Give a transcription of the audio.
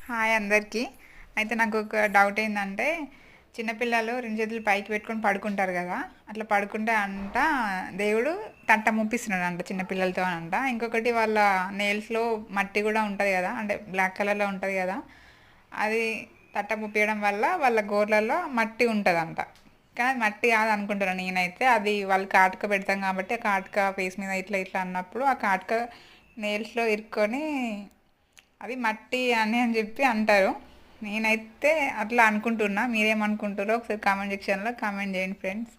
Hi అందరికీ. అయితే నాకు ఒక డౌట్ ఏంటంటే, చిన్నపిల్లలు రెండు చేతులు పైకి పెట్టుకొని పడుకుంటారు కదా, అట్లా పడుకుంటే అంట దేవుడు తట్ట ముప్పిస్తున్నాడు అంట చిన్నపిల్లలతో అంట. ఇంకొకటి వాళ్ళ నెయిల్స్లో మట్టి కూడా ఉంటుంది కదా, అంటే బ్లాక్ కలర్లో ఉంటుంది కదా, అది తట్ట ముప్పియడం వల్ల వాళ్ళ గోర్లలో మట్టి ఉంటుందంట. కానీ అది మట్టి కాదు అనుకుంటున్నాను నేనైతే. అది వాళ్ళు కాటుక పెడతాం కాబట్టి ఆ కాటుక ఫేస్ మీద ఇట్లా ఇట్లా అన్నప్పుడు ఆ కాటుక నెయిల్స్లో ఇరుక్కొని అది మట్టి అని చెప్పి అంటారు. నేనైతే అట్లా అనుకుంటున్నా. మీరేమనుకుంటారో ఒకసారి కామెంట్ సెక్షన్లో కామెంట్ చేయండి ఫ్రెండ్స్.